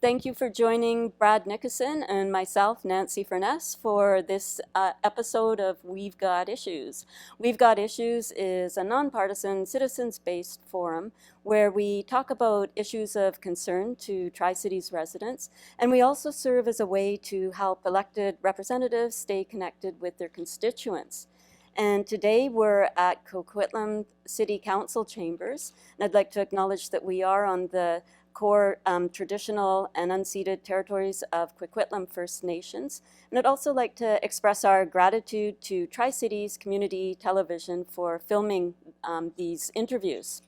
Thank you for joining Brad Nickason and myself, Nancy Furness, for this episode of We've Got Issues. We've Got Issues is a nonpartisan, citizens-based forum where we talk about issues of concern to Tri-Cities residents, and we also serve as a way to help elected representatives stay connected with their constituents. And today we're at Coquitlam City Council chambers, and I'd like to acknowledge that we are on the core traditional and unceded territories of Coquitlam First Nations. And I'd also like to express our gratitude to Tri-Cities Community Television for filming these interviews.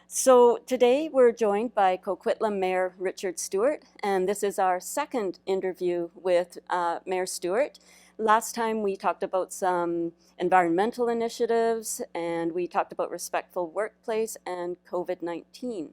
So today we're joined by Coquitlam Mayor Richard Stewart, and this is our second interview with Mayor Stewart. Last time we talked about some environmental initiatives, and we talked about respectful workplace and COVID-19.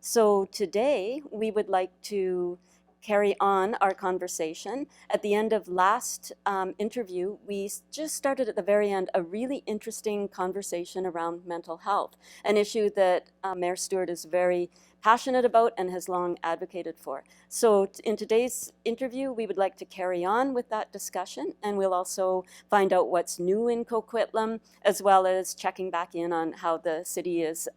So today we would like to carry on our conversation. At the end of last interview, we just started at the very end a really interesting conversation around mental health, an issue that Mayor Stewart is very passionate about and has long advocated for. So in today's interview, we would like to carry on with that discussion, and we'll also find out what's new in Coquitlam, as well as checking back in on how the city is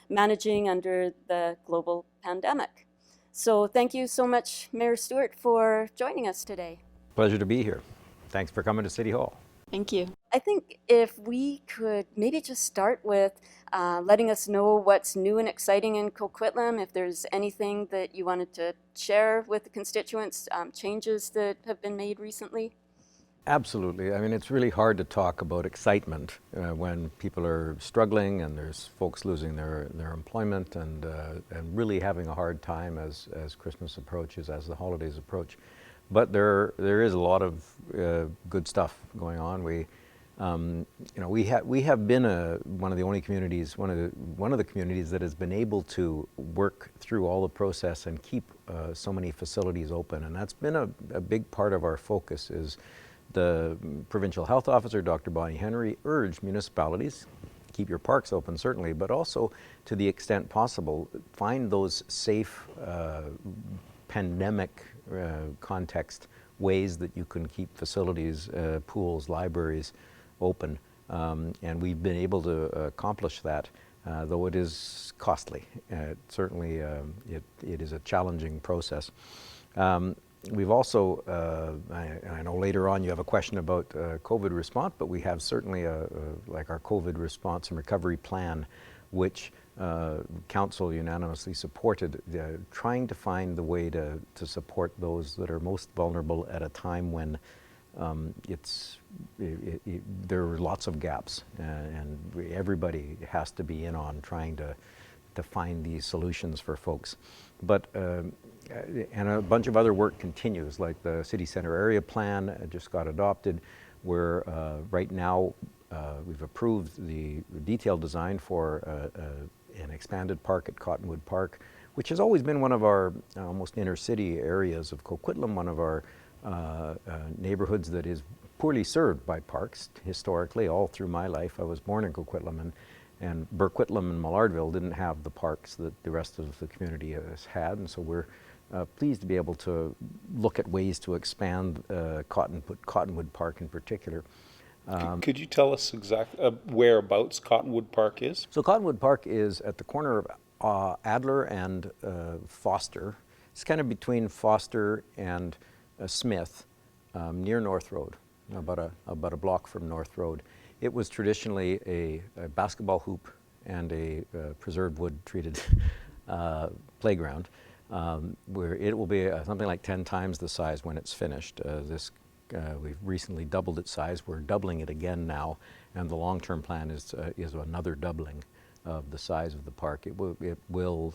managing under the global pandemic. So thank you so much, Mayor Stewart, for joining us today. Pleasure to be here. Thanks for coming to City Hall. Thank you. I think if we could maybe just start with letting us know what's new and exciting in Coquitlam, if there's anything that you wanted to share with the constituents, changes that have been made recently. Absolutely. I mean, it's really hard to talk about excitement when people are struggling and there's folks losing their employment and really having a hard time as Christmas approaches, as the holidays approach. But there is a lot of good stuff going on. We have been one of the only communities, one of the communities that has been able to work through all the process and keep so many facilities open, and that's been a big part of our focus. Is the Provincial Health Officer, Dr. Bonnie Henry, urged municipalities, keep your parks open certainly, but also to the extent possible, find those safe pandemic context ways that you can keep facilities, pools, libraries open. And we've been able to accomplish that, though it is costly. Certainly it is a challenging process. We've also, I know later on you have a question about COVID response, but we have certainly like our COVID response and recovery plan, which Council unanimously supported, trying to find the way to support those that are most vulnerable at a time when there are lots of gaps, and everybody has to be in on trying to find these solutions for folks. But and a bunch of other work continues, like the City Centre Area Plan just got adopted, where right now we've approved the detailed design for an expanded park at Cottonwood Park, which has always been one of our almost inner city areas of Coquitlam, one of our neighborhoods that is poorly served by parks historically. All through my life, I was born in Coquitlam, and Burquitlam and Mallardville didn't have the parks that the rest of the community has had, and so we're pleased to be able to look at ways to expand Cottonwood Park in particular. Could you tell us exactly whereabouts Cottonwood Park is? So Cottonwood Park is at the corner of Adler and Foster. It's kind of between Foster and Smith, near North Road, about a block from North Road. It was traditionally a basketball hoop and a preserved wood treated playground, where it will be something like 10 times the size when it's finished. We've recently doubled its size. We're doubling it again now, and the long-term plan is another doubling of the size of the park.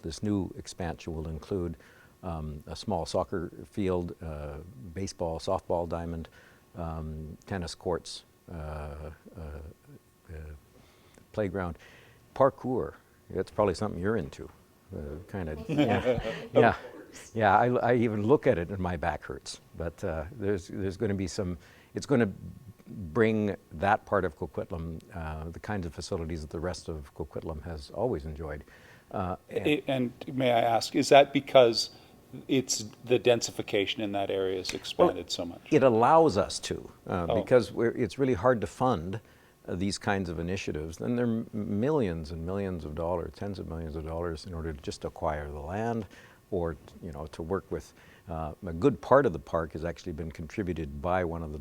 This new expansion will include a small soccer field, baseball, softball diamond, tennis courts, playground, parkour. That's probably something you're into. kind of, yeah. I even look at it and my back hurts. But there's going to be it's going to bring that part of Coquitlam, the kinds of facilities that the rest of Coquitlam has always enjoyed. And may I ask, is that because it's the densification in that area has expanded so much? It allows us to, because it's really hard to fund these kinds of initiatives. And they're millions and millions of dollars, tens of millions of dollars, in order to just acquire the land, or to work with. A good part of the park has actually been contributed by one of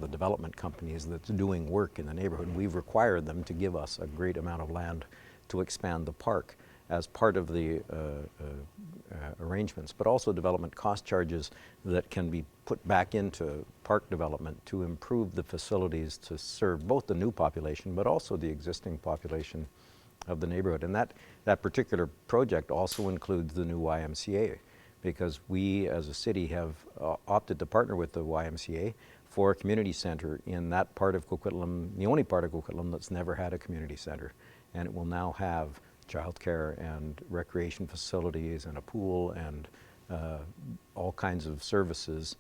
the development companies that's doing work in the neighborhood. We've required them to give us a great amount of land to expand the park as part of the arrangements, but also development cost charges that can be put back into park development to improve the facilities to serve both the new population but also the existing population of the neighborhood. And that particular project also includes the new YMCA, because we as a city have opted to partner with the YMCA for a community center in that part of Coquitlam, the only part of Coquitlam that's never had a community center. And it will now have childcare and recreation facilities and a pool and all kinds of services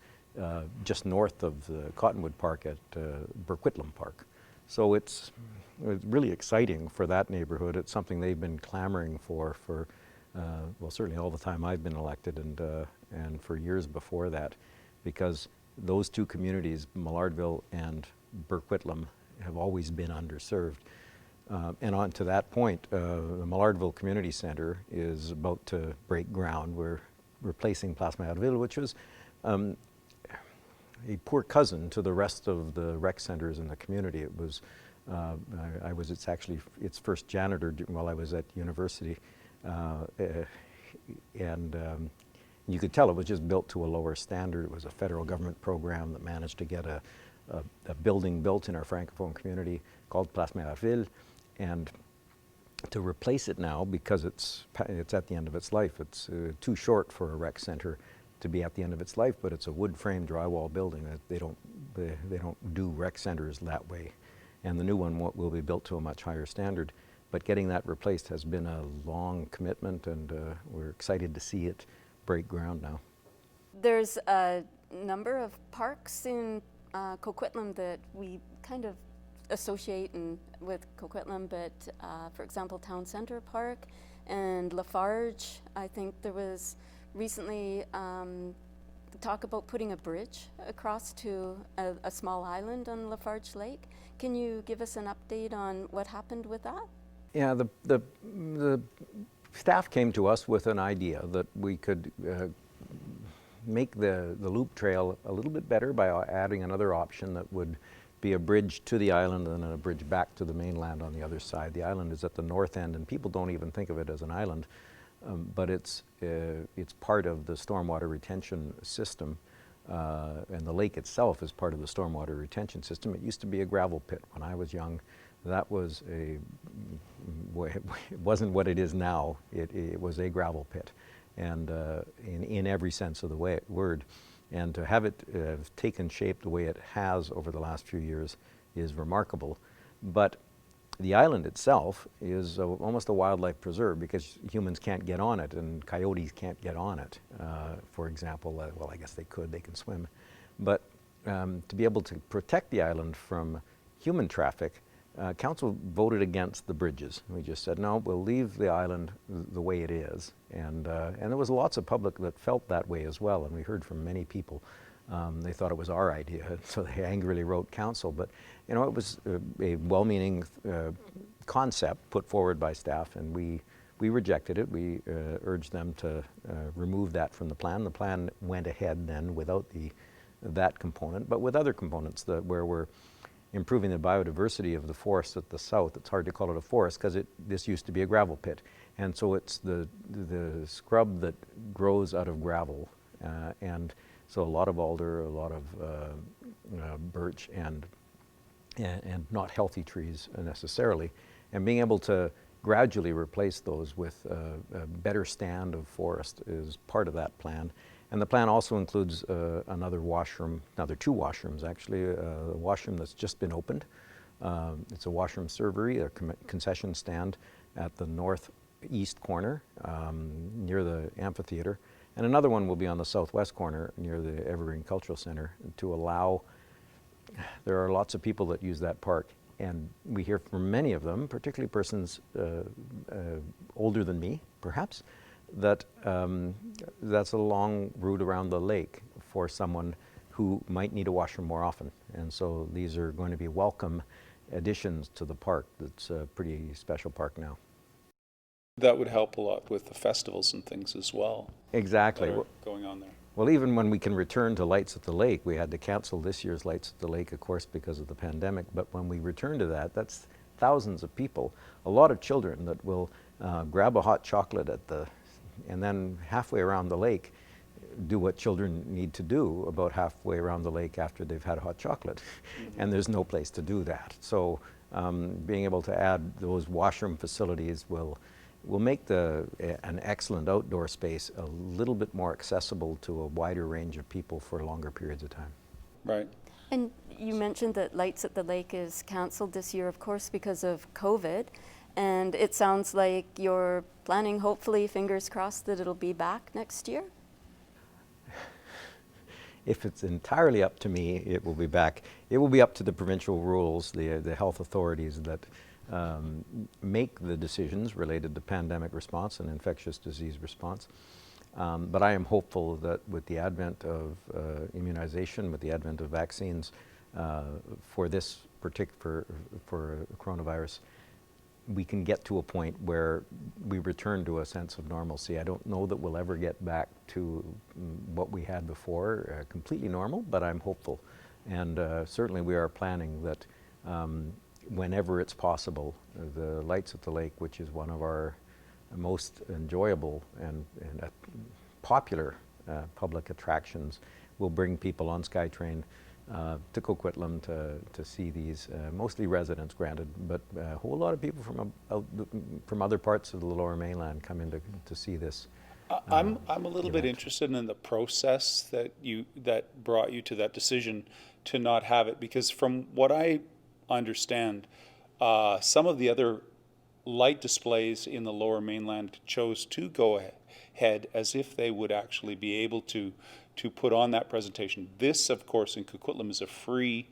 just north of the Cottonwood Park at Coquitlam Park. So it's really exciting for that neighborhood. It's something they've been clamoring for well, certainly all the time I've been elected, and for years before that, because those two communities, Mallardville and Coquitlam, have always been underserved. And on to that point, the Mallardville Community Centre is about to break ground. We're replacing Place Maillardville, which was a poor cousin to the rest of the rec centres in the community. It was, it's actually its first janitor while I was at university. And you could tell it was just built to a lower standard. It was a federal government program that managed to get a building built in our Francophone community called Place Maillardville. And to replace it now, because it's at the end of its life, it's too short for a rec center to be at the end of its life, but it's a wood frame drywall building. They don't do rec centers that way. And the new one will be built to a much higher standard. But getting that replaced has been a long commitment, and we're excited to see it break ground now. There's a number of parks in Coquitlam that we kind of associate with Coquitlam, but for example, Town Centre Park and Lafarge. I think there was recently talk about putting a bridge across to a small island on Lafarge Lake. Can you give us an update on what happened with that? Yeah, the staff came to us with an idea that we could make the loop trail a little bit better by adding another option that would be a bridge to the island and then a bridge back to the mainland on the other side. The island is at the north end, and people don't even think of it as an island, but it's part of the stormwater retention system, and the lake itself is part of the stormwater retention system. It used to be a gravel pit when I was young. That was it wasn't what it is now. It was a gravel pit, and in every sense of the word. And to have it taken shape the way it has over the last few years is remarkable. But the island itself is almost a wildlife preserve, because humans can't get on it and coyotes can't get on it, for example. Well, I guess they can swim. But to be able to protect the island from human traffic, council voted against the bridges. We just said, no, we'll leave the island the way it is. And there was lots of public that felt that way as well, and we heard from many people. They thought it was our idea, so they angrily wrote council. But it was a well-meaning concept put forward by staff, and we rejected it. We urged them to remove that from the plan. The plan went ahead then without that component, but with other components where we're improving the biodiversity of the forest at the south. It's hard to call it a forest because this used to be a gravel pit. And so it's the scrub that grows out of gravel. And so a lot of alder, a lot of birch, and not healthy trees necessarily. And being able to gradually replace those with a better stand of forest is part of that plan. And the plan also includes another washroom, another two washrooms actually, a washroom that's just been opened. It's a washroom servery, a concession stand at the northeast corner near the amphitheater, and another one will be on the southwest corner near the Evergreen Cultural Center to allow, there are lots of people that use that park, and we hear from many of them, particularly persons older than me, perhaps, that that's a long route around the lake for someone who might need a washroom more often. And so these are going to be welcome additions to the park. That's a pretty special park now. That would help a lot with the festivals and things as well. Exactly. That are going on there. Well, even when we can return to Lights at the Lake, we had to cancel this year's Lights at the Lake, of course, because of the pandemic. But when we return to that, that's thousands of people, a lot of children that will grab a hot chocolate and then halfway around the lake, do what children need to do about halfway around the lake after they've had a hot chocolate. Mm-hmm. And there's no place to do that. So being able to add those washroom facilities will make an excellent outdoor space a little bit more accessible to a wider range of people for longer periods of time. Right. And you mentioned that Lights at the Lake is canceled this year, of course, because of COVID. And it sounds like you're planning, hopefully, fingers crossed, that it'll be back next year? If it's entirely up to me, it will be back. It will be up to the provincial rules, the health authorities that make the decisions related to pandemic response and infectious disease response. But I am hopeful that with the advent of immunization, with the advent of vaccines for this particular for coronavirus, we can get to a point where we return to a sense of normalcy. I don't know that we'll ever get back to what we had before, completely normal, but I'm hopeful. And certainly we are planning that whenever it's possible, the Lights at the Lake, which is one of our most enjoyable and popular public attractions, will bring people on SkyTrain to Coquitlam to see these, mostly residents, granted, but a whole lot of people from other parts of the Lower Mainland come in to see this. I'm a little bit interested in the process that brought you to that decision to not have it, because from what I understand, some of the other light displays in the Lower Mainland chose to go ahead as if they would actually be able to put on that presentation. This, of course, in Coquitlam is a free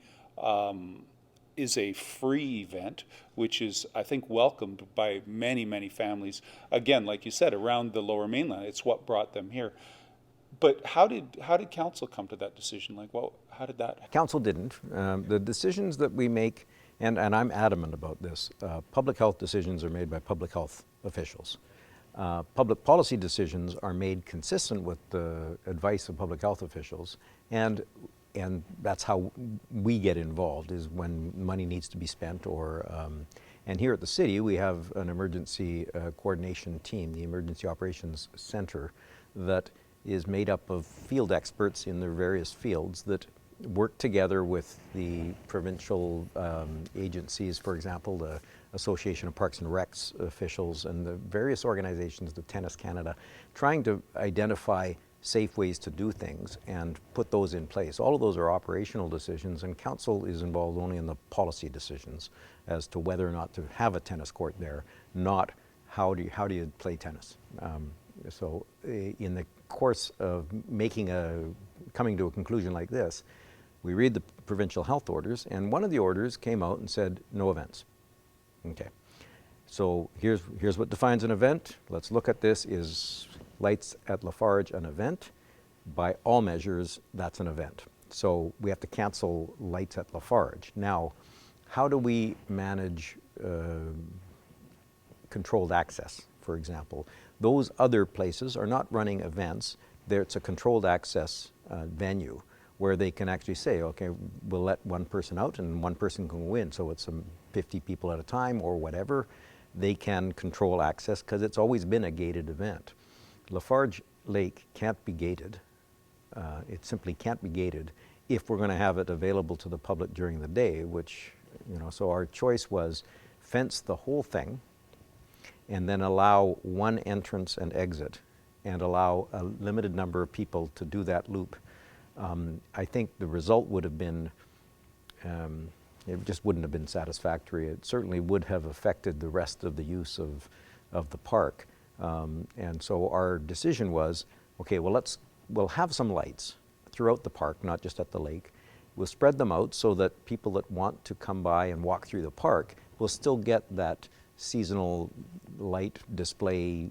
event, which is, I think, welcomed by many, many families. Again, like you said, around the Lower Mainland, it's what brought them here. But how did council come to that decision? Like, well, how did that happen? Council didn't. The decisions that we make, and I'm adamant about this, public health decisions are made by public health officials. Public policy decisions are made consistent with the advice of public health officials, and that's how we get involved, is when money needs to be spent, or and here at the city we have an emergency coordination team, the Emergency Operations Center, that is made up of field experts in their various fields that work together with the provincial agencies, for example, the Association of Parks and Recs officials and the various organizations, the Tennis Canada, trying to identify safe ways to do things and put those in place. All of those are operational decisions, and council is involved only in the policy decisions as to whether or not to have a tennis court there, not how do you play tennis. So in the course of coming to a conclusion like this, we read the provincial health orders, and one of the orders came out and said no events. Okay, so here's what defines an event. Let's look at this. Is Lights at Lafarge an event? By all measures, that's an event. So we have to cancel Lights at Lafarge. Now, how do we manage controlled access, for example? Those other places are not running events. It's a controlled access venue where they can actually say, okay, we'll let one person out and one person can go in. So it's 50 people at a time or whatever. They can control access because it's always been a gated event. Lafarge Lake can't be gated. It simply can't be gated if we're going to have it available to the public during the day, which, so our choice was fence the whole thing and then allow one entrance and exit and allow a limited number of people to do that loop. I think the result would have been, it just wouldn't have been satisfactory. It certainly would have affected the rest of the use of the park. And so our decision was, okay, well, we'll have some lights throughout the park, not just at the lake. We'll spread them out so that people that want to come by and walk through the park will still get that seasonal light display,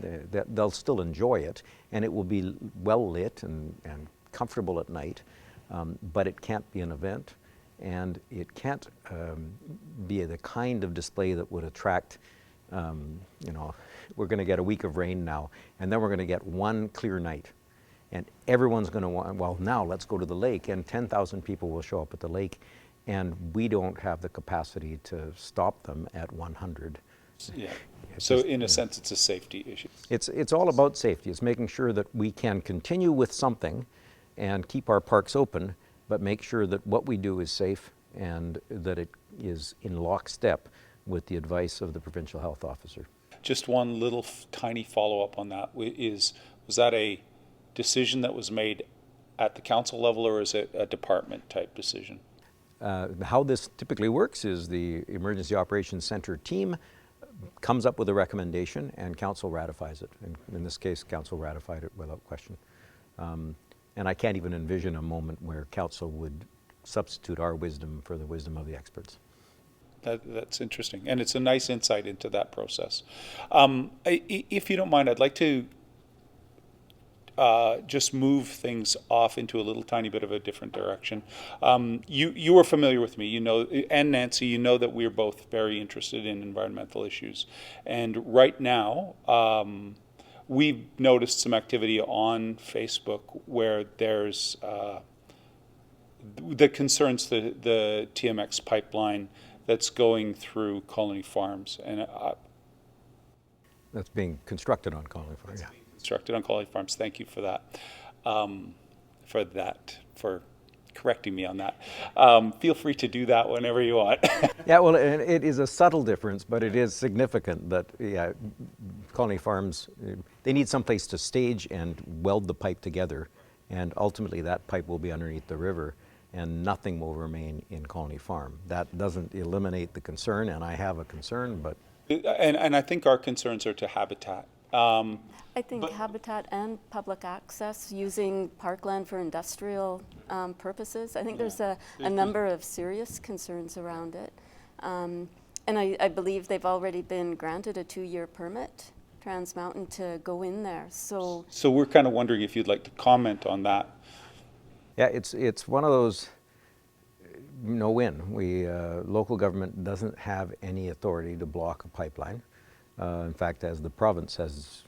that they'll still enjoy it, and it will be well lit and comfortable at night, but it can't be an event, and it can't be the kind of display that would attract, you know, we're going to get a week of rain now, and then we're going to get one clear night. And everyone's going to want, well, now let's go to the lake, and 10,000 people will show up at the lake, and we don't have the capacity to stop them at 100. Yeah. So in a sense, it's a safety issue. It's all about safety. It's making sure that we can continue with something and keep our parks open, but make sure that what we do is safe and that it is in lockstep with the advice of the Provincial Health Officer. Just one little tiny follow-up on that was that a decision that was made at the council level, or is it a department type decision? How this typically works is the Emergency Operations Center team comes up with a recommendation and council ratifies it. And in this case, council ratified it without question. And I can't even envision a moment where council would substitute our wisdom for the wisdom of the experts. That's interesting, and it's a nice insight into that process. If you don't mind, I'd like to just move things off into a little tiny bit of a different direction. You are familiar with me, you know, and Nancy, you know that we're both very interested in environmental issues. And right now, we've noticed some activity on Facebook where there's that concerns the TMX pipeline that's going through Colony Farms. And that's being constructed on Colony Farms. Yeah. Constructed on Colony Farms. Thank you for that. For correcting me on that. Feel free to do that whenever you want. Yeah, well, it is a subtle difference, but it is significant that, yeah, Colony Farms, they need someplace to stage and weld the pipe together, and ultimately that pipe will be underneath the river, and nothing will remain in Colony Farm. That doesn't eliminate the concern, and I have a concern, but... And I think our concerns are to habitat. I think habitat and public access using parkland for industrial purposes. I think there's a number of serious concerns around it. And I believe they've already been granted a 2-year permit, Trans Mountain, to go in there. So we're kind of wondering if you'd like to comment on that. Yeah, it's one of those no-win. Local government doesn't have any authority to block a pipeline. In fact, as the province has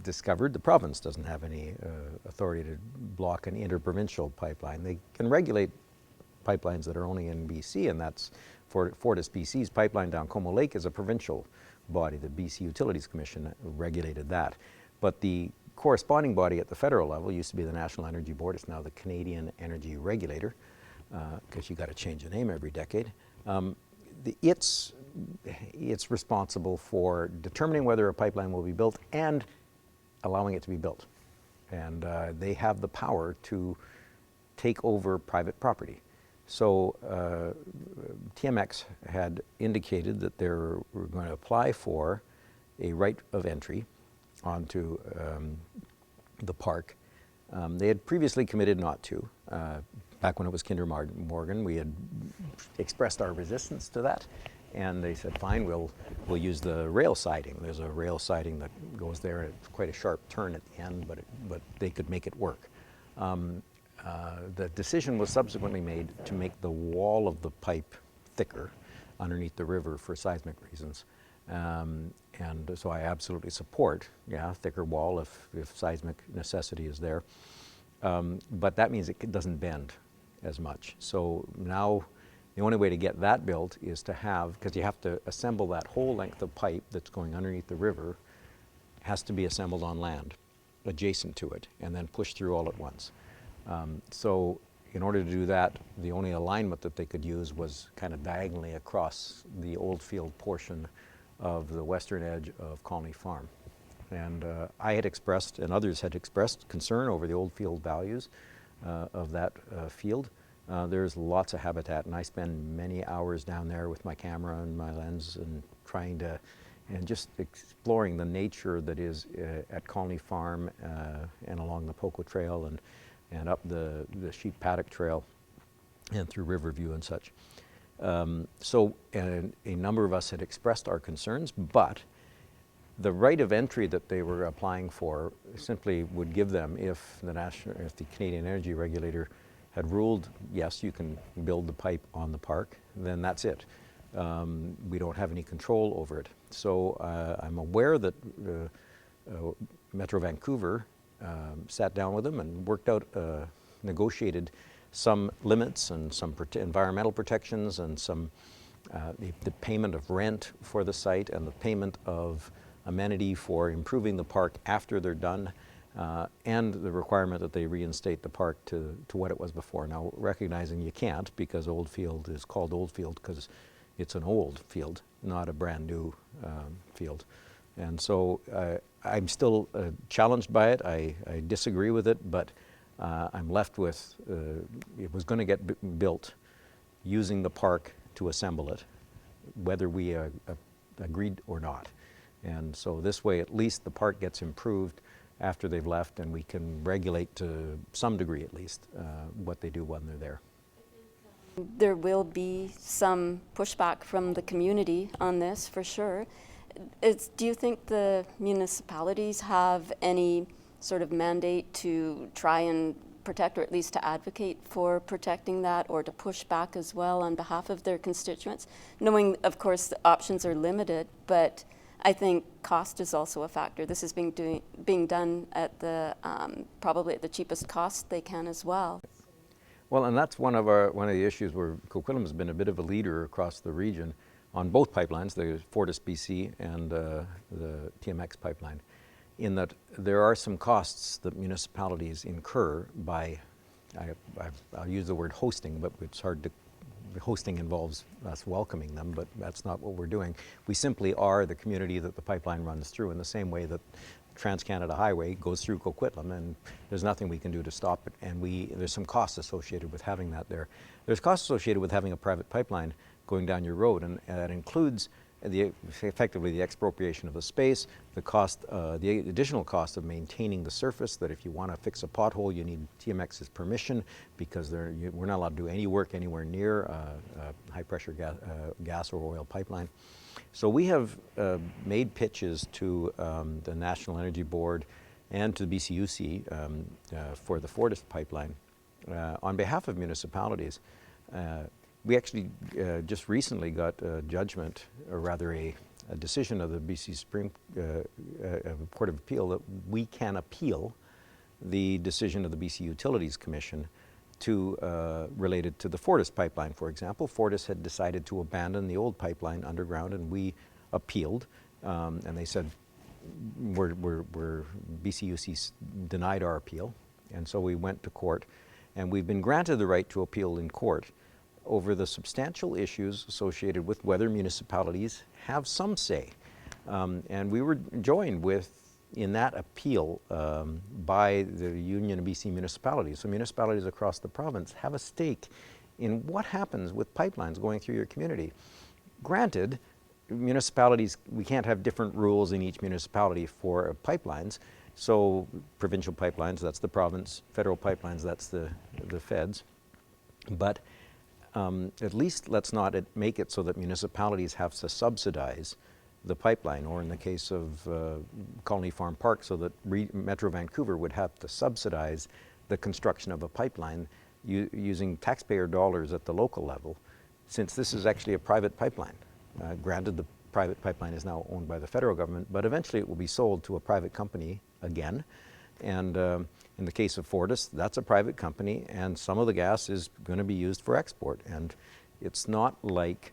discovered, the province doesn't have any authority to block an interprovincial pipeline. They can regulate pipelines that are only in BC, and that's Fortis BC's pipeline down Como Lake is a provincial body. The BC Utilities Commission regulated that. But the corresponding body at the federal level used to be the National Energy Board. It's now the Canadian Energy Regulator, because you got to change the name every decade. It's responsible for determining whether a pipeline will be built and allowing it to be built. And they have the power to take over private property. So TMX had indicated that they were going to apply for a right of entry onto the park. They had previously committed not to. Back when it was Kinder Morgan, we had expressed our resistance to that. And they said, fine, we'll use the rail siding. There's a rail siding that goes there, and it's quite a sharp turn at the end, but they could make it work. The decision was subsequently made to make the wall of the pipe thicker underneath the river for seismic reasons. And so I absolutely support, thicker wall if seismic necessity is there. But that means it doesn't bend as much. So now, the only way to get that built is to have, because you have to assemble that whole length of pipe that's going underneath the river, has to be assembled on land adjacent to it and then pushed through all at once. So in order to do that, the only alignment that they could use was kind of diagonally across the old field portion of the western edge of Colony Farm. And I had expressed, and others had expressed, concern over the old field values of that field. There's lots of habitat, and I spend many hours down there with my camera and my lens and trying to and just exploring the nature that is at Colony Farm and along the Poco Trail and up the Sheep Paddock Trail and through Riverview and such. So a number of us had expressed our concerns, but the right of entry that they were applying for simply would give them, if the Canadian Energy Regulator had ruled, yes, you can build the pipe on the park, then that's it. We don't have any control over it. So I'm aware that Metro Vancouver sat down with them and worked out, negotiated some limits and some environmental protections and some the payment of rent for the site and the payment of amenity for improving the park after they're done, and the requirement that they reinstate the park to what it was before. Now, recognizing you can't, because Oldfield is called Oldfield because it's an old field, not a brand new field. And so I'm still challenged by it. I disagree with it, but I'm left with, it was going to get built using the park to assemble it, whether we agreed or not. And so this way, at least the park gets improved after they've left, and we can regulate to some degree at least what they do when they're there. There will be some pushback from the community on this, for sure. Do you think the municipalities have any sort of mandate to try and protect, or at least to advocate for protecting that, or to push back as well on behalf of their constituents? Knowing, of course, the options are limited, but I think cost is also a factor. This is being done at the probably at the cheapest cost they can as well. Well, and that's one of the issues where Coquitlam has been a bit of a leader across the region on both pipelines, the Fortis BC and the TMX pipeline, in that there are some costs that municipalities incur by, I'll use the word hosting, but it's hard to, hosting involves us welcoming them, but that's not what we're doing. We simply are the community that the pipeline runs through, in the same way that Trans-Canada Highway goes through Coquitlam, and there's nothing we can do to stop it. And there's some costs associated with having that there. There's costs associated with having a private pipeline going down your road, and that includes effectively the expropriation of the space, the cost, the additional cost of maintaining the surface, that if you want to fix a pothole, you need TMX's permission, because we're not allowed to do any work anywhere near a high-pressure gas or oil pipeline. So we have made pitches to the National Energy Board and to the BCUC for the Fortis pipeline on behalf of municipalities. We actually just recently got a judgment, or rather a decision of the BC Supreme Court of Appeal, that we can appeal the decision of the BC Utilities Commission related to the Fortis pipeline, for example. Fortis had decided to abandon the old pipeline underground, and we appealed, and they said BCUC denied our appeal, and so we went to court, and we've been granted the right to appeal in court over the substantial issues associated with whether municipalities have some say. And we were joined in that appeal by the Union of BC Municipalities. So municipalities across the province have a stake in what happens with pipelines going through your community. Granted, municipalities, we can't have different rules in each municipality for pipelines. So provincial pipelines, that's the province. Federal pipelines, that's the feds. But at least let's not make it so that municipalities have to subsidize the pipeline, or in the case of Colony Farm Park, so that Metro Vancouver would have to subsidize the construction of a pipeline using taxpayer dollars at the local level, since this is actually a private pipeline. Granted, the private pipeline is now owned by the federal government, but eventually it will be sold to a private company again. And in the case of Fortis, that's a private company, and some of the gas is going to be used for export. And it's not like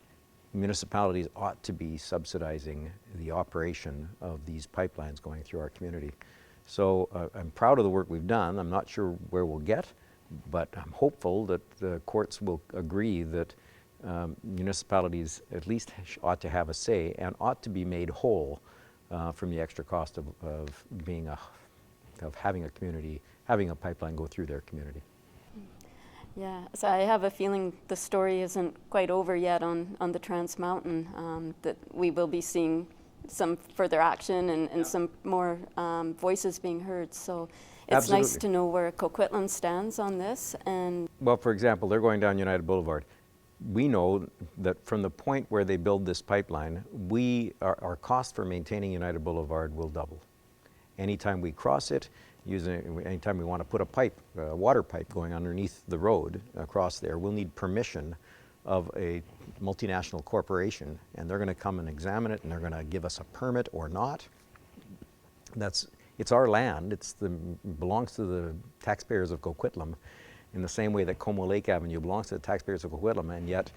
municipalities ought to be subsidizing the operation of these pipelines going through our community. So I'm proud of the work we've done. I'm not sure where we'll get, but I'm hopeful that the courts will agree that municipalities at least ought to have a say and ought to be made whole from the extra cost of having a pipeline go through their community. Yeah, so I have a feeling the story isn't quite over yet on the Trans Mountain, that we will be seeing some further action and some more voices being heard. So it's nice Absolutely. to know where Coquitlam stands on this. And Well, for example, they're going down United Boulevard. We know that from the point where they build this pipeline, our cost for maintaining United Boulevard will double. Anytime we cross it, anytime we want to put a water pipe going underneath the road across there, we'll need permission of a multinational corporation, and they're going to come and examine it, and they're going to give us a permit or not. It's our land. Belongs to the taxpayers of Coquitlam, in the same way that Como Lake Avenue belongs to the taxpayers of Coquitlam, and yet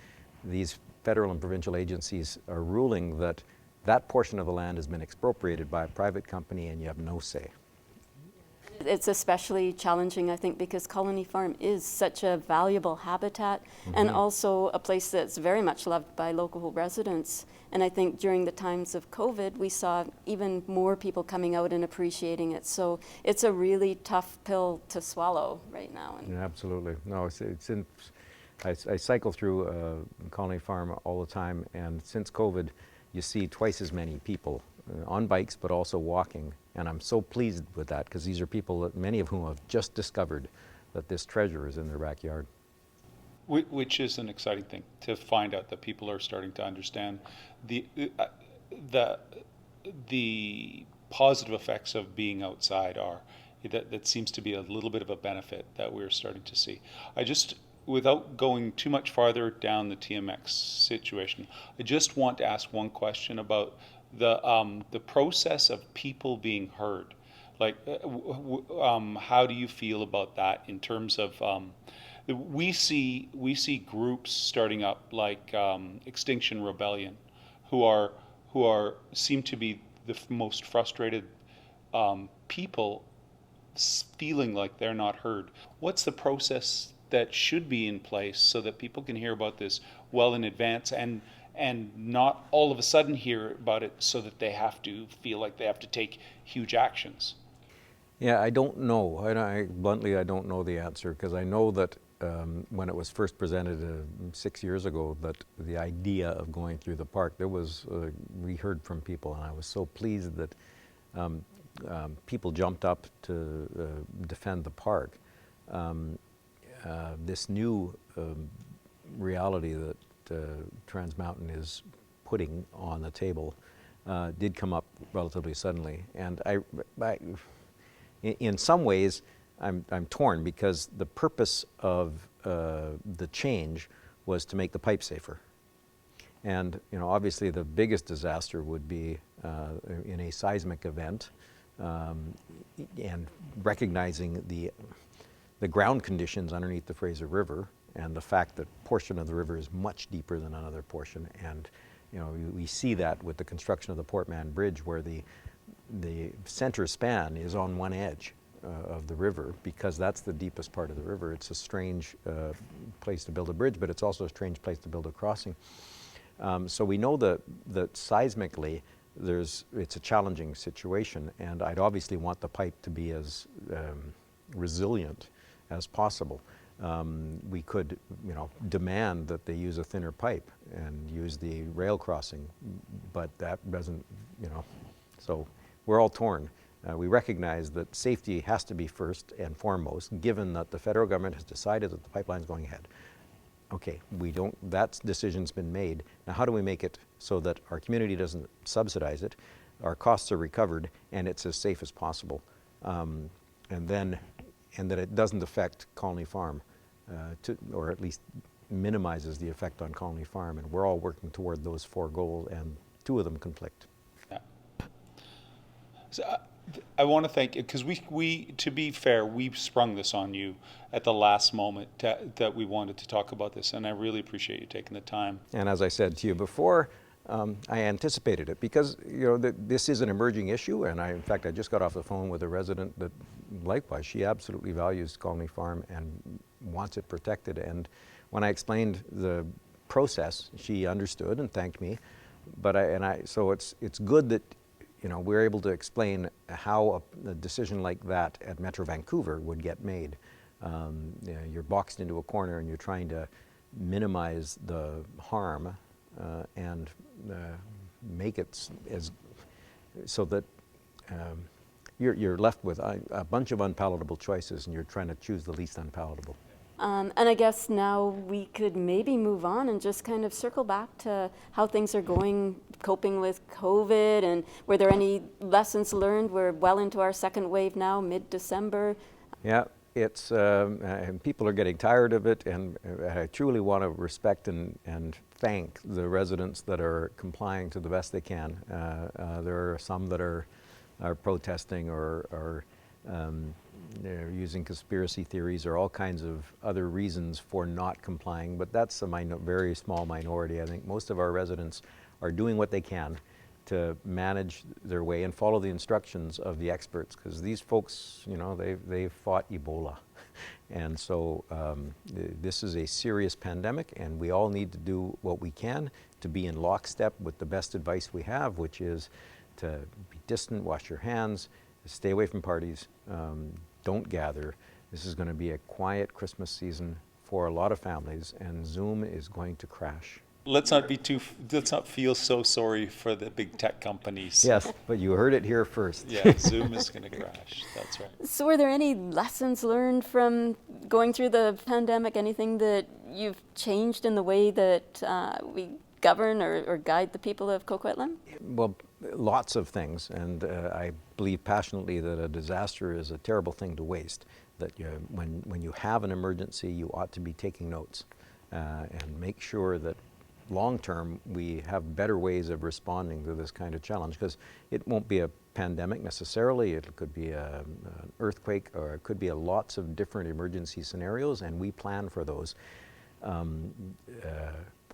these federal and provincial agencies are ruling that that portion of the land has been expropriated by a private company, and you have no say. it's especially challenging, I think, because Colony Farm is such a valuable habitat and also a place that's very much loved by local residents. And I think during the times of COVID, we saw even more people coming out and appreciating it. So it's a really tough pill to swallow right now. Yeah, absolutely. No, I cycle through Colony Farm all the time, and since COVID, you see twice as many people on bikes, but also walking. And I'm so pleased with that, because these are people that many of whom have just discovered that this treasure is in their backyard. Which is an exciting thing, to find out that people are starting to understand the positive effects of being outside are. That seems to be a little bit of a benefit that we're starting to see. Without going too much farther down the TMX situation, I just want to ask one question about the process of people being heard. Like, how do you feel about that in terms of we see groups starting up like Extinction Rebellion, who seem to be the most frustrated people, feeling like they're not heard. What's the process that should be in place so that people can hear about this well in advance and not all of a sudden hear about it so that they have to feel like they have to take huge actions? Yeah, I don't know. Bluntly, I don't know the answer, because I know that when it was first presented 6 years ago, that the idea of going through the park, we heard from people, and I was so pleased that people jumped up to defend the park. This new reality that Trans Mountain is putting on the table did come up relatively suddenly, and in some ways I'm torn, because the purpose of the change was to make the pipe safer. And obviously the biggest disaster would be in a seismic event, and recognizing the ground conditions underneath the Fraser River, and the fact that portion of the river is much deeper than another portion. And we see that with the construction of the Port Mann Bridge, where the center span is on one edge of the river, because that's the deepest part of the river. It's a strange place to build a bridge, but it's also a strange place to build a crossing. So we know that seismically it's a challenging situation, and I'd obviously want the pipe to be as resilient as possible. We could, demand that they use a thinner pipe and use the rail crossing, but that doesn't, so we're all torn. We recognize that safety has to be first and foremost, given that the federal government has decided that the pipeline's going ahead. Okay, that decision's been made. Now, how do we make it so that our community doesn't subsidize it, our costs are recovered, and it's as safe as possible, and that it doesn't affect Colony Farm, or at least minimizes the effect on Colony Farm. And we're all working toward those four goals, and two of them conflict. Yeah. So I want to thank you, because we, to be fair, we sprung this on you at the last moment that we wanted to talk about this, and I really appreciate you taking the time. And as I said to you before, I anticipated it, because this is an emerging issue, and in fact I just got off the phone with a resident that likewise, she absolutely values Colony Farm and wants it protected. And when I explained the process, she understood and thanked me. So it's good that we're able to explain how a decision like that at Metro Vancouver would get made. You're boxed into a corner and you're trying to minimize the harm and make it as so that you're left with a bunch of unpalatable choices, and you're trying to choose the least unpalatable. And I guess now we could maybe move on and just kind of circle back to how things are going, coping with COVID, and were there any lessons learned? We're well into our second wave now, mid-December. Yeah, it's and people are getting tired of it, and I truly want to respect and thank the residents that are complying to the best they can. There are some that are protesting or they're using conspiracy theories or all kinds of other reasons for not complying, but that's a very small minority. I think most of our residents are doing what they can to manage their way and follow the instructions of the experts, because these folks, you know, they've fought Ebola. And so this is a serious pandemic, and we all need to do what we can to be in lockstep with the best advice we have, which is to be distant, wash your hands, stay away from parties, don't gather. This is going to be a quiet Christmas season for a lot of families, and Zoom is going to crash. Let's not feel so sorry for the big tech companies. Yes, but you heard it here first. Yeah, Zoom is going to crash. That's right. So were there any lessons learned from going through the pandemic? Anything that you've changed in the way that we govern or guide the people of Coquitlam? Well, lots of things, and I believe passionately that a disaster is a terrible thing to waste. That when you have an emergency, you ought to be taking notes and make sure that long term we have better ways of responding to this kind of challenge, because it won't be a pandemic necessarily. It could be an earthquake, or it could be lots of different emergency scenarios, and we plan for those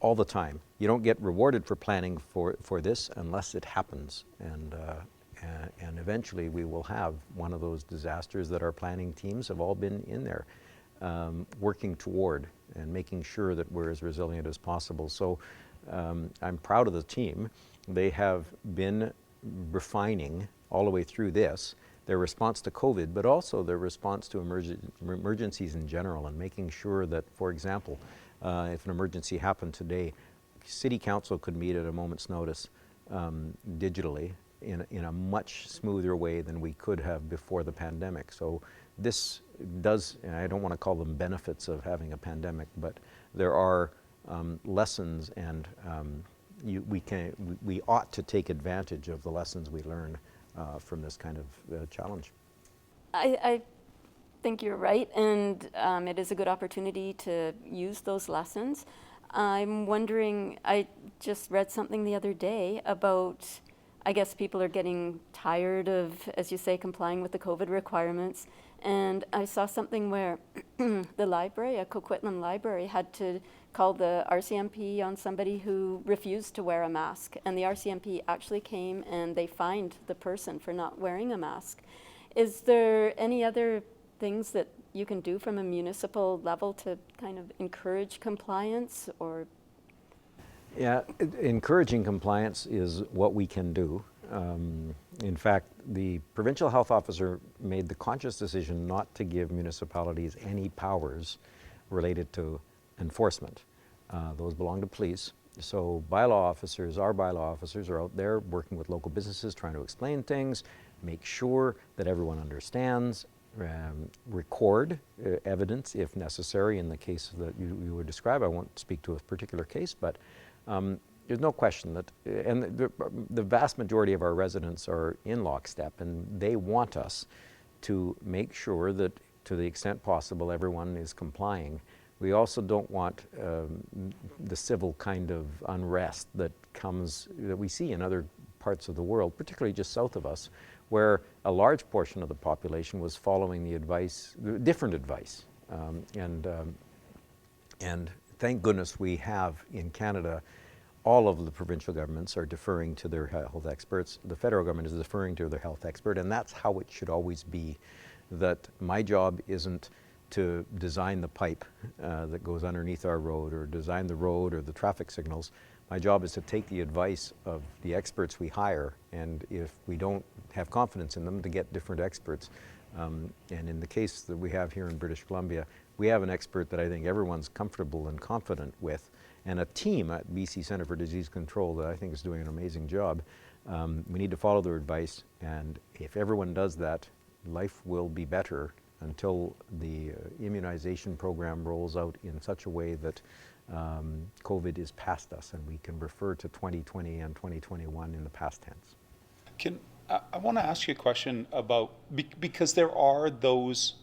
all the time. You don't get rewarded for planning for this unless it happens, and eventually we will have one of those disasters that our planning teams have all been in there working toward and making sure that we're as resilient as possible. So I'm proud of the team. They have been refining all the way through this their response to COVID, but also their response to emergencies in general, and making sure that, for example, if an emergency happened today, City Council could meet at a moment's notice digitally in a much smoother way than we could have before the pandemic. So this does, and I don't want to call them benefits of having a pandemic, but there are lessons, and we ought to take advantage of the lessons we learn from this kind of challenge. I think you're right, and it is a good opportunity to use those lessons. I'm wondering, I just read something the other day about, I guess people are getting tired of, as you say, complying with the COVID requirements. And I saw something where the library, a Coquitlam library, had to call the RCMP on somebody who refused to wear a mask. And the RCMP actually came and they fined the person for not wearing a mask. Is there any other things that you can do from a municipal level to kind of encourage compliance, or? Yeah, encouraging compliance is what we can do. In fact, the Provincial Health Officer made the conscious decision not to give municipalities any powers related to enforcement. Those belong to police. So our bylaw officers are out there working with local businesses, trying to explain things, make sure that everyone understands, record evidence if necessary in the case that you would describe. I won't speak to a particular case, but there's no question that, and the vast majority of our residents are in lockstep, and they want us to make sure that to the extent possible everyone is complying. We also don't want the civil kind of unrest that we see in other parts of the world, particularly just south of us, where a large portion of the population was following different advice. And thank goodness we have in Canada, all of the provincial governments are deferring to their health experts. The federal government is deferring to their health expert, and that's how it should always be. That my job isn't to design the pipe that goes underneath our road, or design the road or the traffic signals. My job is to take the advice of the experts we hire, and if we don't have confidence in them, to get different experts. And in the case that we have here in British Columbia, we have an expert that I think everyone's comfortable and confident with, and a team at BC Centre for Disease Control that I think is doing an amazing job. We need to follow their advice, and if everyone does that, life will be better until the immunization program rolls out in such a way that COVID is past us and we can refer to 2020 and 2021 in the past tense. I want to ask you a question about, because there are those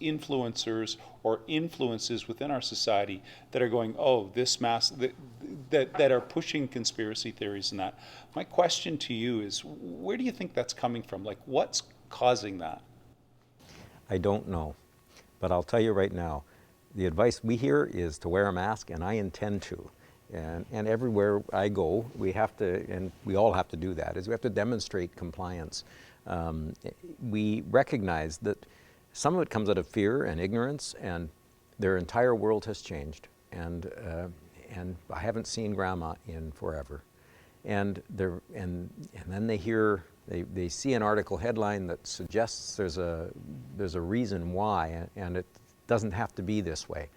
influencers or influences within our society that are going, oh, this that are pushing conspiracy theories and that. My question to you is, where do you think that's coming from? Like, what's causing that? I don't know, but I'll tell you right now, the advice we hear is to wear a mask, and I intend to. And everywhere I go, we have to, and we all have to do that, is we have to demonstrate compliance. We recognize that some of it comes out of fear and ignorance, and their entire world has changed. And I haven't seen Grandma in forever. And then they see an article headline that suggests there's a reason why, and it doesn't have to be this way.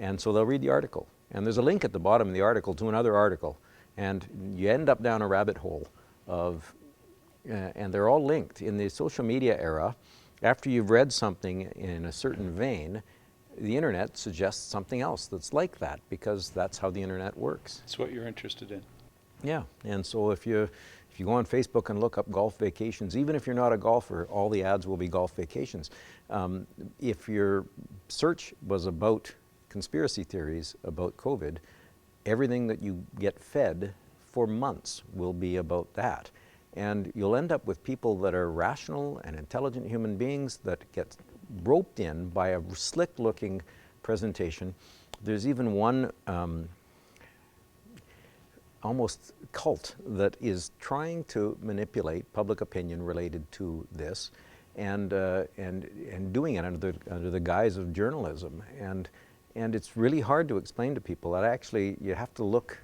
And so they'll read the article. And there's a link at the bottom of the article to another article. And you end up down a rabbit hole of, and they're all linked. In the social media era, after you've read something in a certain vein, the internet suggests something else that's like that, because that's how the internet works. It's what you're interested in. Yeah, and so if you go on Facebook and look up golf vacations, even if you're not a golfer, all the ads will be golf vacations. If your search was about conspiracy theories about COVID, everything that you get fed for months will be about that. And you'll end up with people that are rational and intelligent human beings that get roped in by a slick-looking presentation. There's even one almost cult that is trying to manipulate public opinion related to this, and doing it under the guise of journalism. And it's really hard to explain to people that actually you have to look.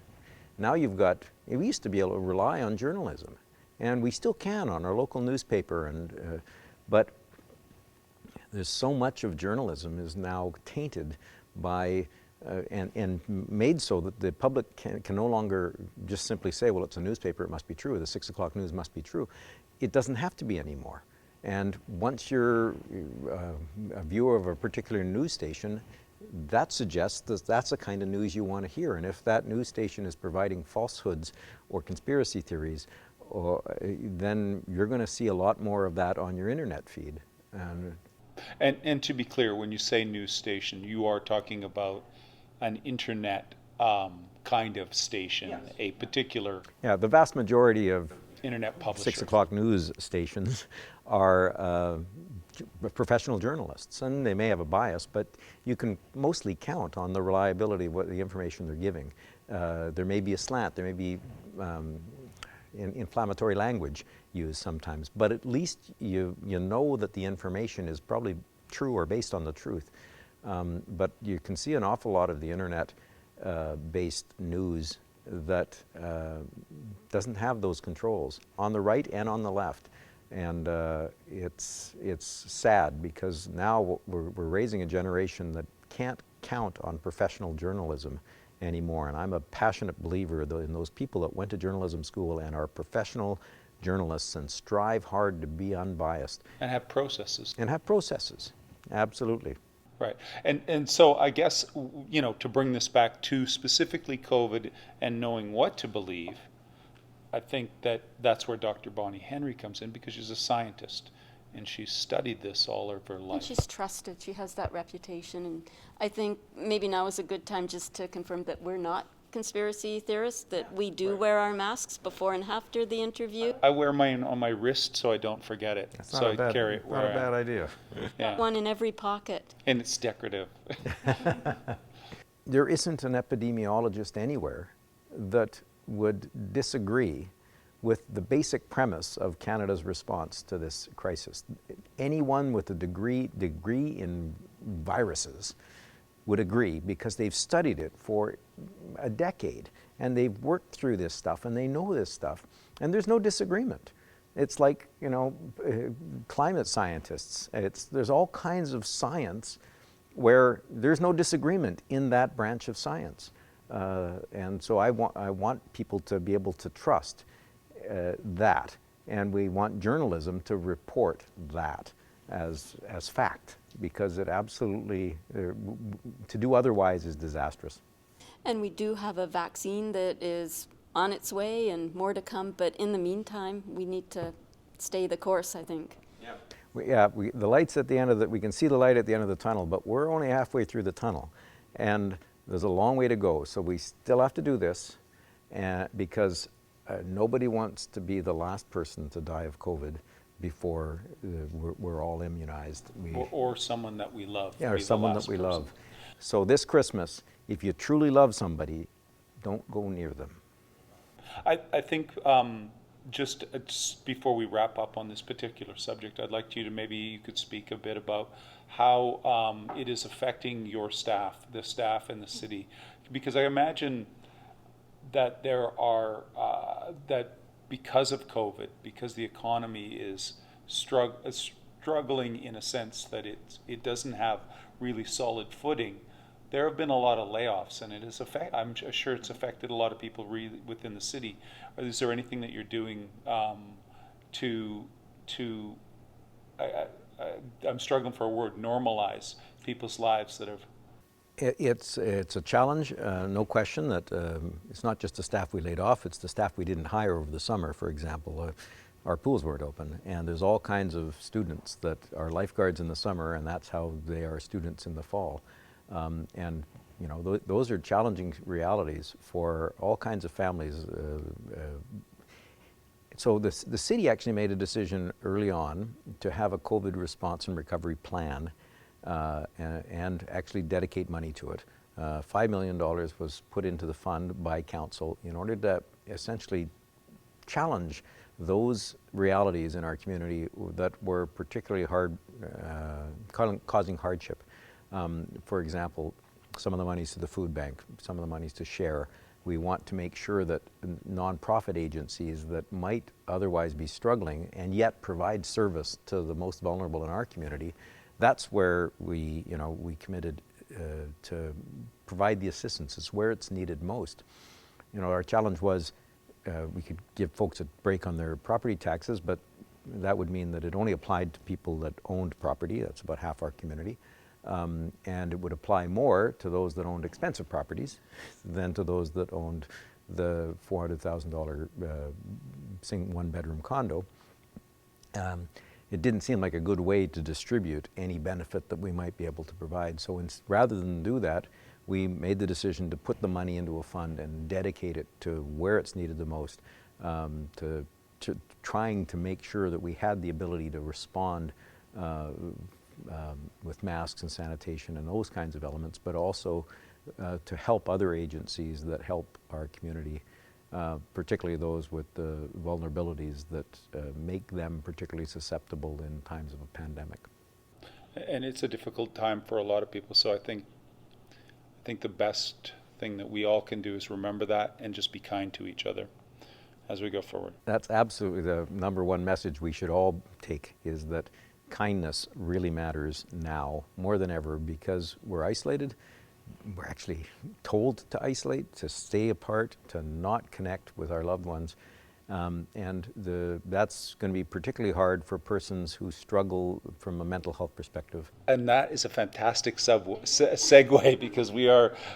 Now you've got, we used to be able to rely on journalism, and we still can on our local newspaper, but there's so much of journalism is now tainted by, and made so that the public can no longer just simply say, well, it's a newspaper, it must be true, the 6 o'clock news must be true. It doesn't have to be anymore. And once you're a viewer of a particular news station, that suggests that that's the kind of news you want to hear. And if that news station is providing falsehoods or conspiracy theories, then you're going to see a lot more of that on your internet feed. And to be clear, when you say news station, you are talking about an internet kind of station, yes. A particular... Yeah, the vast majority of internet publishers. 6 o'clock news stations are professional journalists, and they may have a bias, but you can mostly count on the reliability of what the information they're giving. There may be a slant, there may be inflammatory language used sometimes, but at least you know that the information is probably true or based on the truth. But you can see an awful lot of the internet based news that doesn't have those controls on the right and on the left. And it's sad, because now we're raising a generation that can't count on professional journalism anymore. And I'm a passionate believer in those people that went to journalism school and are professional journalists and strive hard to be unbiased. And have processes. And have processes, absolutely. Right. And so I guess, to bring this back to specifically COVID and knowing what to believe, I think that's where Dr. Bonnie Henry comes in, because she's a scientist and she's studied this all of her life. And she's trusted. She has that reputation. And I think maybe now is a good time just to confirm that we're not conspiracy theorists, that we do wear our masks before and after the interview. I wear mine on my wrist so I don't forget it. That's so I carry it where not a bad idea. Yeah. One in every pocket. And it's decorative. There isn't an epidemiologist anywhere that would disagree with the basic premise of Canada's response to this crisis. Anyone with a degree in viruses would agree, because they've studied it for a decade and they've worked through this stuff and they know this stuff, and there's no disagreement. It's like, climate scientists. There's all kinds of science where there's no disagreement in that branch of science. And so I want people to be able to trust that, and we want journalism to report that as fact, because it absolutely, to do otherwise is disastrous. And we do have a vaccine that is on its way and more to come, but in the meantime, we need to stay the course, I think. The lights at the end of we can see the light at the end of the tunnel, but we're only halfway through the tunnel. And there's a long way to go. So we still have to do this because nobody wants to be the last person to die of COVID before we're all immunized. Or someone that we love. Yeah, or someone that we love. So this Christmas, if you truly love somebody, don't go near them. I think just before we wrap up on this particular subject, I'd like you could speak a bit about how it is affecting your staff, the staff in the city, because I imagine that there are that because of COVID, because the economy is struggling in a sense that it doesn't have really solid footing. There have been a lot of layoffs, and I'm sure it's affected a lot of people really within the city. Is there anything that you're doing I'm struggling for a word, normalize people's lives that have... It's a challenge, no question, that it's not just the staff we laid off, it's the staff we didn't hire over the summer, for example. Our pools weren't open, and there's all kinds of students that are lifeguards in the summer, and that's how they are students in the fall. And you know, those are challenging realities for all kinds of families. So the city actually made a decision early on to have a COVID response and recovery plan and actually dedicate money to it. $5 million was put into the fund by council in order to essentially challenge those realities in our community that were particularly hard, causing hardship. For example, some of the monies to the food bank, some of the monies to share. We want to make sure that nonprofit agencies that might otherwise be struggling and yet provide service to the most vulnerable in our community, that's where we committed to provide the assistance. It's where it's needed most. You know, our challenge was we could give folks a break on their property taxes, but that would mean that it only applied to people that owned property. That's about half our community. And it would apply more to those that owned expensive properties than to those that owned the $400,000 one-bedroom condo. It didn't seem like a good way to distribute any benefit that we might be able to provide. So rather than do that, we made the decision to put the money into a fund and dedicate it to where it's needed the most, to trying to make sure that we had the ability to respond with masks and sanitation and those kinds of elements, but also to help other agencies that help our community, particularly those with the vulnerabilities that make them particularly susceptible in times of a pandemic. And it's a difficult time for a lot of people, so I think the best thing that we all can do is remember that and just be kind to each other as we go forward. That's absolutely the number one message we should all take, is that kindness really matters now more than ever, because we're isolated. We're actually told to isolate, to stay apart, to not connect with our loved ones. And that's going to be particularly hard for persons who struggle from a mental health perspective. And that is a fantastic segue, because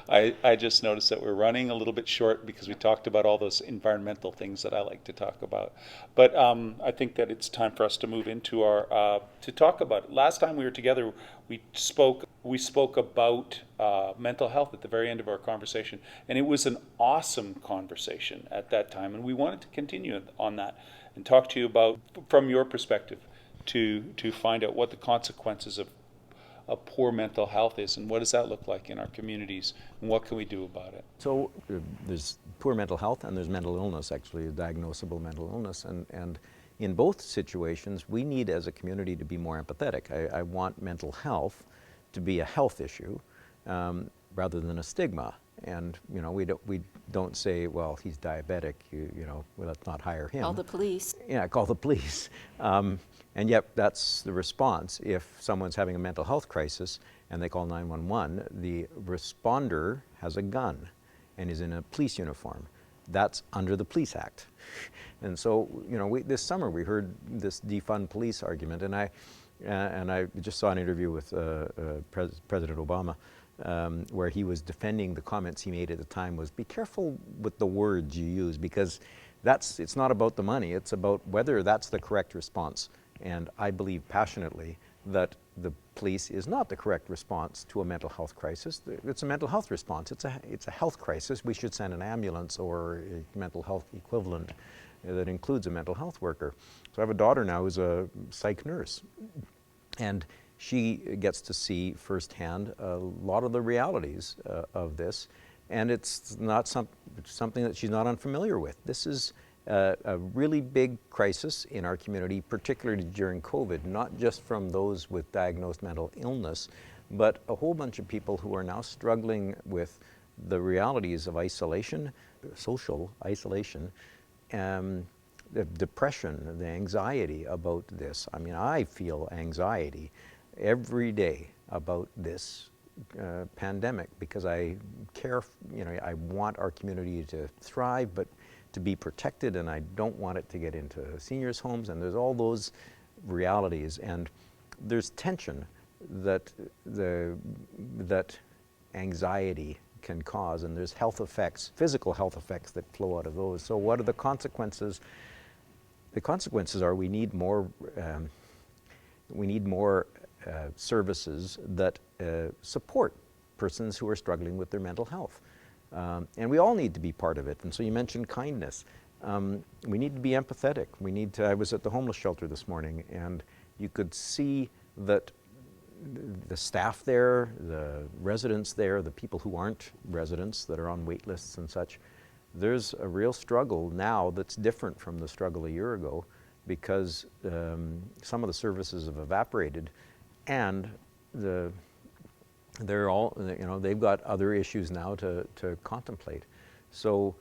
I just noticed that we're running a little bit short because we talked about all those environmental things that I like to talk about. But I think that it's time for us to move into to talk about it. Last time we were together, we spoke about mental health at the very end of our conversation, and it was an awesome conversation at that time, and we wanted to continue on that and talk to you about, from your perspective, to find out what the consequences of poor mental health is, and what does that look like in our communities, and what can we do about it. So there's poor mental health and there's mental illness, actually, a diagnosable mental illness, and in both situations we need as a community to be more empathetic. I want mental health to be a health issue rather than a stigma. And you know, we don't say, well, he's diabetic, well, let's not hire him. Call the police. Yeah, call the police. And yet that's the response. If someone's having a mental health crisis and they call 911, the responder has a gun. and is in a police uniform, that's under the Police Act. And so, you know, this summer we heard this defund police argument, and I just saw an interview with President Obama where he was defending the comments he made at the time was, be careful with the words you use, because it's not about the money, it's about whether that's the correct response. And I believe passionately that the police is not the correct response to a mental health crisis. It's a mental health response. It's a health crisis. We should send an ambulance or a mental health equivalent that includes a mental health worker. So I have a daughter now who's a psych nurse, and she gets to see firsthand a lot of the realities of this, and it's not something that she's not unfamiliar with. This is a really big crisis in our community, particularly during COVID, not just from those with diagnosed mental illness, but a whole bunch of people who are now struggling with the realities of isolation, social isolation, the depression, the anxiety about this. I mean, I feel anxiety every day about this pandemic, because I care, you know, I want our community to thrive, but to be protected, and I don't want it to get into seniors' homes, and there's all those realities, and there's tension that anxiety can cause, and there's health effects, physical health effects that flow out of those. So what are the consequences? The consequences are we need more services that support persons who are struggling with their mental health. And we all need to be part of it. And so you mentioned kindness. We need to be empathetic. I was at the homeless shelter this morning, and you could see that the staff there, the residents there, the people who aren't residents that are on wait lists and such, there's a real struggle now that's different from the struggle a year ago, because some of the services have evaporated, and they're all, you know, they've got other issues now to contemplate. So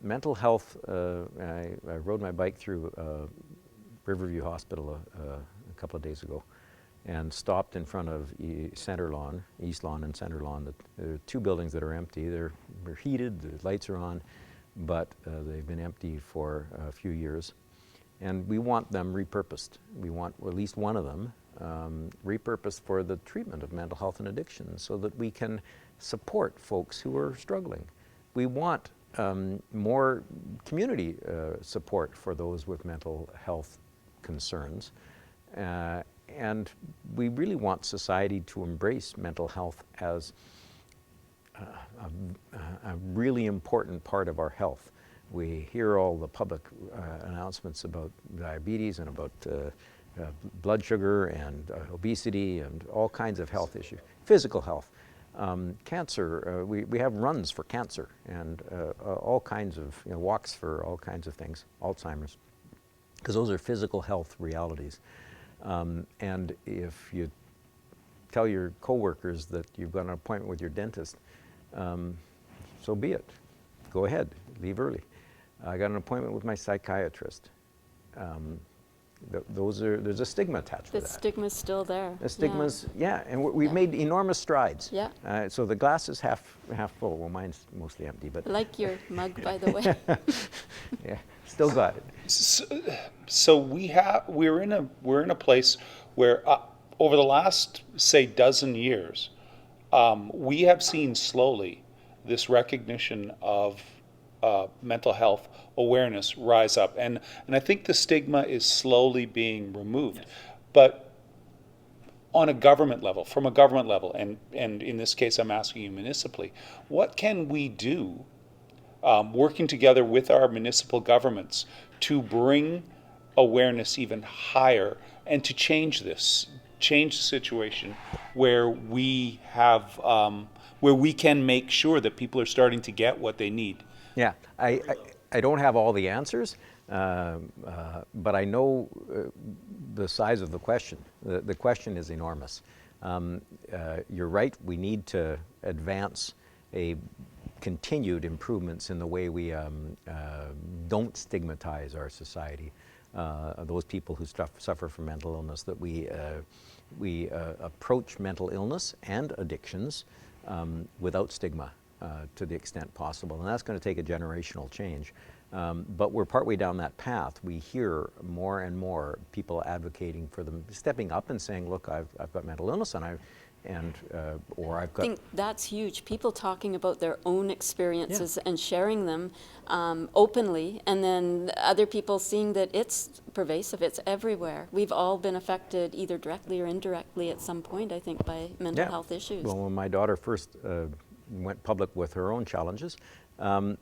mental health, I rode my bike through Riverview Hospital a couple of days ago, and stopped in front of Center Lawn, East Lawn and Center Lawn. There are two buildings that are empty. They're heated, the lights are on, but they've been empty for a few years. And we want them repurposed. We want at least one of them repurposed for the treatment of mental health and addiction, so that we can support folks who are struggling. We want more community support for those with mental health concerns. And we really want society to embrace mental health as a really important part of our health. We hear all the public announcements about diabetes and about blood sugar and obesity and all kinds of health issues, physical health. Cancer, we have runs for cancer, and all kinds of, you know, walks for all kinds of things, Alzheimer's, because those are physical health realities. And if you tell your coworkers that you've got an appointment with your dentist, so be it. Go ahead, leave early. I got an appointment with my psychiatrist. There's a stigma attached to that. The stigma's still there. The stigma's, yeah, and we've made enormous strides. Yeah. So the glass is half full. Well, mine's mostly empty, but. I like your mug, by the way. Yeah, still got it. So we're in a place where over the last, say, dozen years, we have seen slowly this recognition of mental health awareness rise up, and I think the stigma is slowly being removed. But on a government level, from a government level, and in this case I'm asking you municipally, what can we do, working together with our municipal governments, to bring awareness even higher and to change the situation where we have where we can make sure that people are starting to get what they need? Yeah, I don't have all the answers, but I know the size of the question. The question is enormous. You're right, we need to advance continued improvements in the way we don't stigmatize our society, those people who suffer from mental illness, that we approach mental illness and addictions without stigma. to the extent possible, and that's going to take a generational change. But we're partway down that path. We hear more and more people advocating for them, stepping up and saying, look, I've got mental illness or I've got... I think that's huge. People talking about their own experiences and sharing them openly, and then other people seeing that it's pervasive, it's everywhere. We've all been affected either directly or indirectly at some point, I think, by mental health issues. Well, when my daughter first went public with her own challenges, her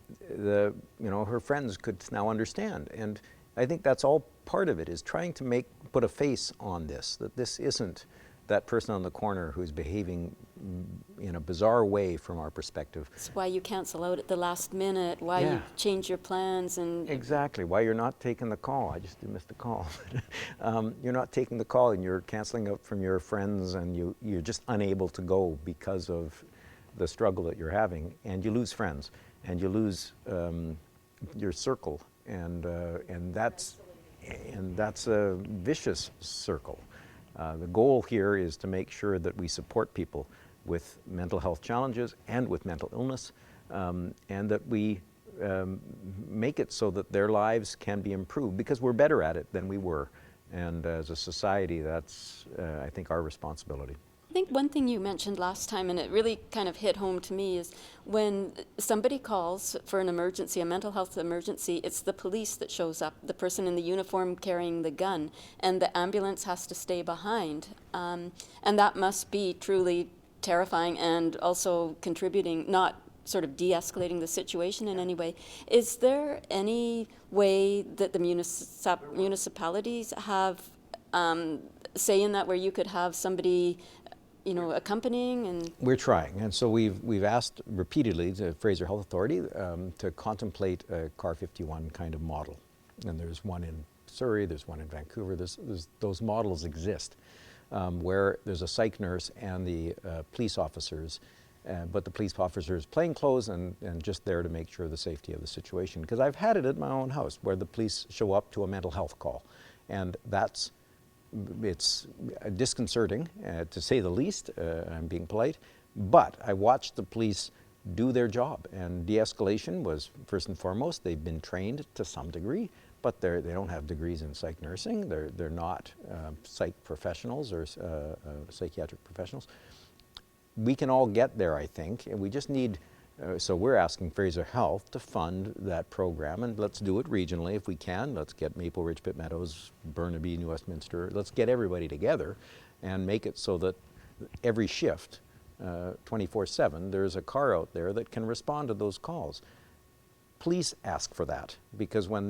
friends could now understand, and I think that's all part of it, is trying to put a face on this, that this isn't that person on the corner who's behaving in a bizarre way from our perspective. It's why you cancel out at the last minute, why you change your plans. And exactly, why you're not taking the call. I just missed the call. You're not taking the call and you're canceling out from your friends, and you're just unable to go because of the struggle that you're having, and you lose friends, and you lose your circle, and that's a vicious circle. The goal here is to make sure that we support people with mental health challenges and with mental illness, and that we make it so that their lives can be improved, because we're better at it than we were. And as a society, that's, I think, our responsibility. I think one thing you mentioned last time, and it really kind of hit home to me, is when somebody calls for an emergency, a mental health emergency, it's the police that shows up, the person in the uniform carrying the gun, and the ambulance has to stay behind. And that must be truly terrifying, and also contributing, not sort of de-escalating the situation in any way. Is there any way that the municipalities have say in that, where you could have somebody accompanying? And we're trying, and so we've asked repeatedly the Fraser Health Authority to contemplate a Car 51 kind of model. And there's one in Surrey, there's one in Vancouver. Those models exist, where there's a psych nurse and the police officers, but the police officers plain clothes and just there to make sure the safety of the situation. Because I've had it at my own house, where the police show up to a mental health call, and it's disconcerting, to say the least. I'm being polite, but I watched the police do their job, and de-escalation was first and foremost. They've been trained to some degree, but they don't have degrees in psych nursing. They're not psych professionals or psychiatric professionals. We can all get there, I think, and we just need. So we're asking Fraser Health to fund that program, and let's do it regionally if we can. Let's get Maple Ridge, Pitt Meadows, Burnaby, New Westminster. Let's get everybody together and make it so that every shift, 24/7, there's a car out there that can respond to those calls. Police ask for that, because when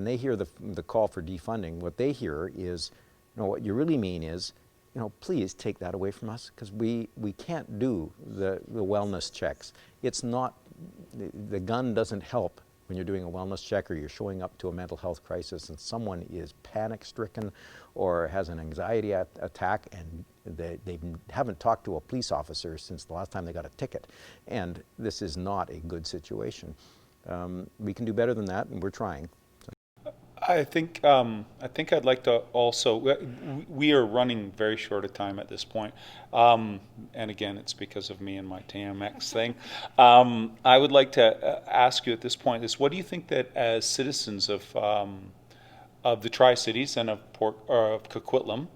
they hear the call for defunding, what they hear is, what you really mean is, please take that away from us, because we can't do the wellness checks. It's not, the gun doesn't help when you're doing a wellness check, or you're showing up to a mental health crisis and someone is panic-stricken or has an anxiety attack, and they haven't talked to a police officer since the last time they got a ticket. And this is not a good situation. We can do better than that, and we're trying. I think I'd like to also, we are running very short of time at this point. And again, it's because of me and my TMX thing. I would like to ask you at this point is, what do you think that as citizens of the Tri-Cities and of Coquitlam,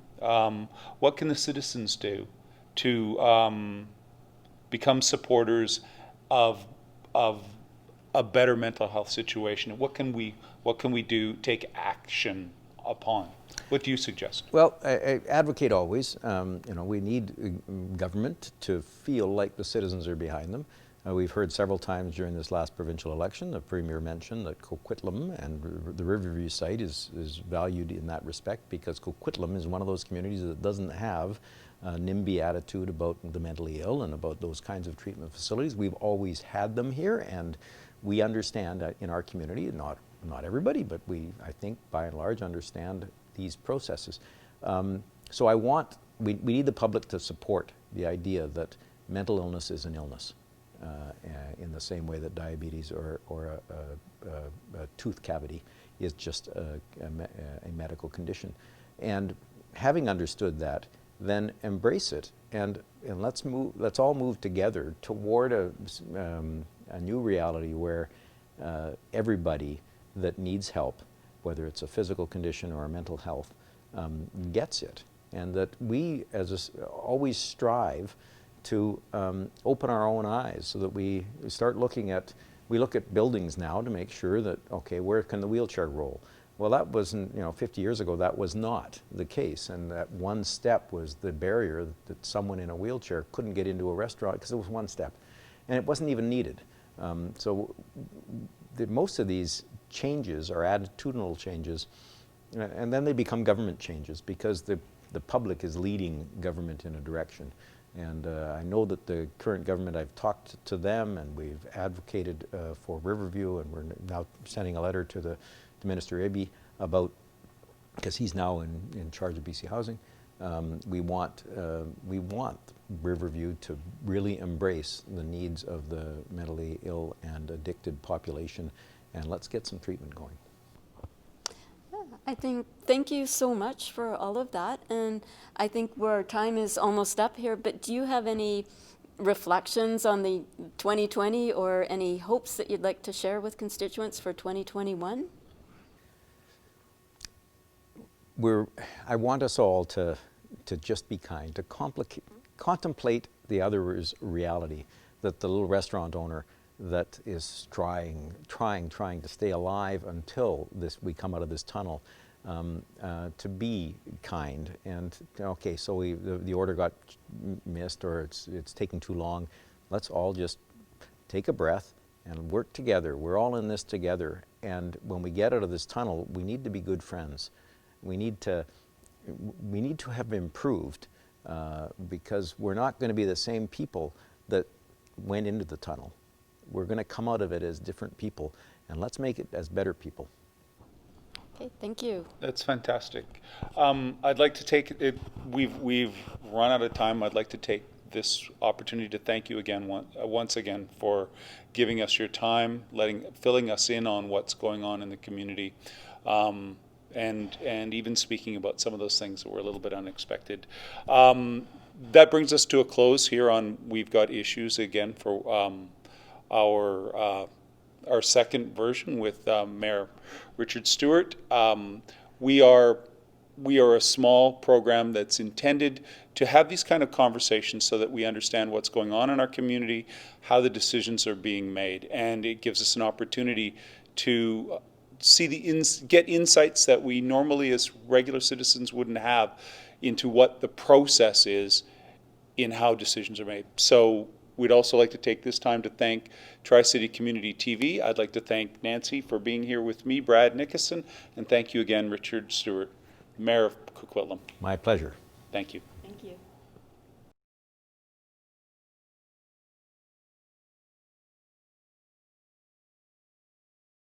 what can the citizens do to become supporters of a better mental health situation? What can we do, take action upon? What do you suggest? Well, I advocate always. We need government to feel like the citizens are behind them. We've heard several times during this last provincial election, the Premier mentioned that Coquitlam and the Riverview site is valued in that respect, because Coquitlam is one of those communities that doesn't have a NIMBY attitude about the mentally ill and about those kinds of treatment facilities. We've always had them here, and we understand in our community, not everybody, but I think by and large understand these processes. So we need the public to support the idea that mental illness is an illness, in the same way that diabetes or a tooth cavity is just a medical condition. And having understood that, then embrace it, and let's all move together toward a new reality where everybody that needs help, whether it's a physical condition or a mental health, gets it, and that we always strive to open our own eyes so that we look at buildings now to make sure that, okay, where can the wheelchair roll? Well, that wasn't, 50 years ago, that was not the case, and that one step was the barrier that someone in a wheelchair couldn't get into a restaurant because it was one step, and it wasn't even needed. So most of these changes are attitudinal changes, and then they become government changes because the public is leading government in a direction. And I know that the current government, I've talked to them, and we've advocated for Riverview, and we're now sending a letter to Minister Eby about, because he's now in charge of BC Housing. We want Riverview to really embrace the needs of the mentally ill and addicted population, and let's get some treatment going. Thank you so much for all of that, and I think our time is almost up here, but do you have any reflections on the 2020 or any hopes that you'd like to share with constituents for 2021? I want us all to just be kind, to contemplate the other's reality, that the little restaurant owner that is trying to stay alive until we come out of this tunnel, to be kind. And okay, so the order got missed, or it's taking too long. Let's all just take a breath and work together. We're all in this together, and when we get out of this tunnel, we need to be good friends. We need to have improved, because we're not going to be the same people that went into the tunnel. We're going to come out of it as different people, and let's make it as better people. Okay, thank you. That's fantastic. I'd like to take it. We've run out of time. I'd like to take this opportunity to thank you again, once again, for giving us your time, filling us in on what's going on in the community, and even speaking about some of those things that were a little bit unexpected. That brings us to a close here on We've Got Issues again for our second version with Mayor Richard Stewart. We are a small program that's intended to have these kind of conversations so that we understand what's going on in our community, how the decisions are being made, and it gives us an opportunity to get insights that we normally as regular citizens wouldn't have into what the process is in how decisions are made. So we'd also like to take this time to thank Tri-City Community TV. I'd like to thank Nancy for being here with me, Brad Nickason, and thank you again, Richard Stewart, Mayor of Coquitlam. My pleasure. Thank you. Thank you.